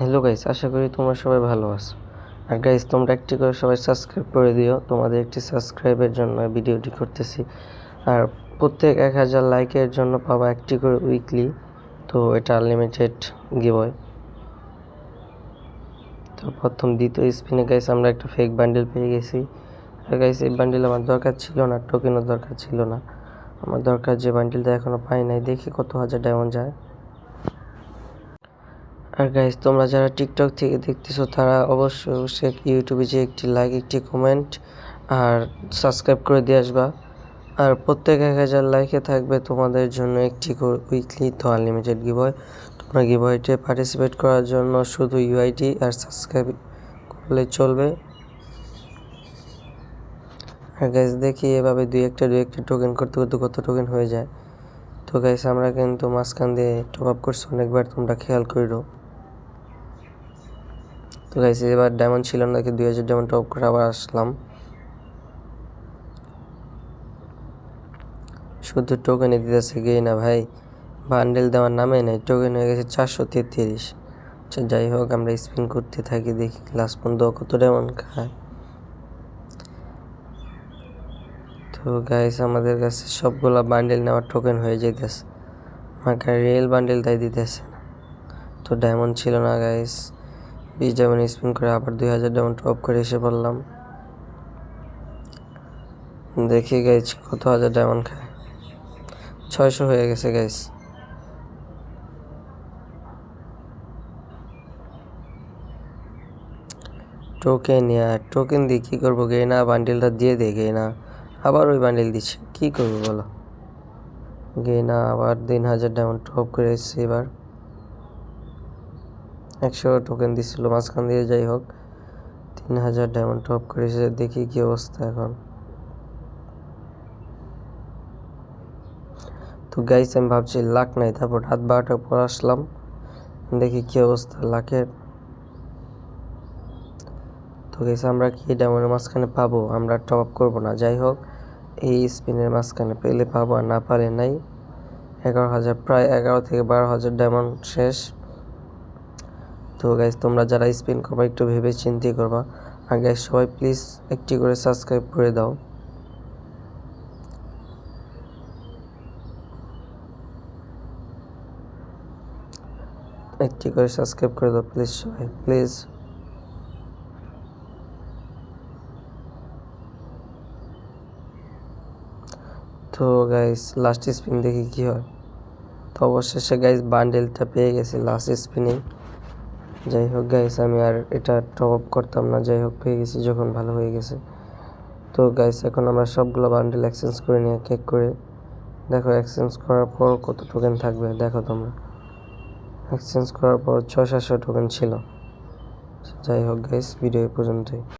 Hello guys, আশা করি তোমরা সবাই ভালো আছো। আর গাইস, তোমরা একটি করে সবাই সাবস্ক্রাইব করে দিও। তোমাদের একটি সাবস্ক্রাইবের জন্য ভিডিওটি করতেছি। আর প্রত্যেক 1000 লাইকের জন্য পাবা একটি করে উইকলি। তো এটা আনলিমিটেড গিভওয়ে। তো প্রথম দ্বিতীয় স্পিনে গাইস আমরা একটা ফেক বান্ডেল পেয়ে গেছি। আর গাইস, এই বান্ডেল আমার দরকার ছিল না, টোকেনও দরকার ছিল না। আমার দরকার যে বান্ডেলটা এখনো পাই নাই, দেখি কত হাজার ডায়মন্ড যায়। আর গাইস, তোমরা যারা টিকটক থেকে দেখতেছো তারা অবশ্যই ইউটিউবে যে একটি লাইক, একটি কমেন্ট আর সাবস্ক্রাইব করে দিয়ে আসবা। আর প্রত্যেক 1000 লাইকে থাকবে তোমাদের জন্য একটি উইকলি তো আনলিমিটেড গিভওয়ে। তোমরা গিভওয়েতে পার্টিসিপেট করার জন্য শুধু ইউআইডি আর সাবস্ক্রাইব করলে চলবে। আর গাইস, দেখি এভাবে দুই একটা টোকেন করতে করতে কত টোকেন হয়ে যায়। তো গাইস, আমরা কিন্তু মাঝখান দিয়ে টপ আপ করছি অনেকবার, তোমরা খেয়াল করো। তো গাইস, এবার ডায়মন্ড ছিল না, 2000 ডায়মন্ড টপ করে আবার আসলাম। শুধু টোকেনে দিতেছে গিয়ে না ভাই, বান্ডেল দেওয়ার নামে নেই। টোকেন হয়ে গেছে 433। আচ্ছা যাই হোক, আমরা স্পিন করতে থাকি, দেখি লাস্ট পর্যন্ত কত ডায়মন্ড খায়। তো গাইস, আমাদের কাছে সবগুলা বান্ডেল নেওয়ার টোকেন হয়ে যেতেছে, আমাকে রিয়েল বান্ডেল তাই দিতেছে না। তো ডায়মন্ড ছিল না গাইস, 20 ডায়মন্ড স্পিন করে আবার 2000 ডায়মন্ড টপ করে এসে পড়লাম। দেখি গাইস কত হাজার ডায়মন্ড খায়। 600 হয়ে গেছে গাইস। টোকেন দিয়ে কী করবো? গেনা বান্ডেলটা দিয়ে দে। গেনা আবার ওই বান্ডেল দিচ্ছে, কী করবো বলো? গেনা আবার 3000 ডায়মন্ড টপ করে এসছে। এবার 100 টোকেন দিচ্ছিল মাঝখান দিয়ে, যাই হোক 3000 ডায়মন্ড টপ করে এসে দেখি কী অবস্থা এখন। তো গাইস, আমি ভাবছি লাক নাই, তারপর রাত 12টার পর আসলাম, দেখি কী অবস্থা লাকের। তো গাইস, আমরা কি ডায়মন্ডের মাঝখানে পাবো? আমরা টপ আপ করবো না, যাই হোক এই স্পিনের মাঝখানে পেলে পাবো, আর না পারে নাই। 11,000, প্রায় 11 থেকে 12,000 ডায়মন্ড শেষ। তো গাইস, তোমরা যারা স্পিন করবা একটু ভেবে চিন্তে করবা। আর গাইস, সবাই প্লিজ একটি করে সাবস্ক্রাইব করে দাও। একটি করে সাবস্ক্রাইব করে দাও প্লিজ, সবাই প্লিজ। তো গাইস, লাস্ট স্পিন দেখি কি হয়। তো অবশেষে গাইস বান্ডেলটা পেয়ে গেছি লাস্ট স্পিনে। যাই হোক গাইস, আমি আর এটা টপ আপ করতাম না, যাই হোক পেয়ে গেছি যখন ভালো হয়ে গেছে। তো গাইস, এখন আমরা সবগুলো বান্ডেল এক্সচেঞ্জ করে নিয়ে কেক করে দেখো এক্সচেঞ্জ করার পর কত টোকেন থাকবে। দেখো তোমরা, এক্সচেঞ্জ করার পর 600-700 টোকেন ছিল। যাই হোক গাইস, ভিডিও এই পর্যন্তই।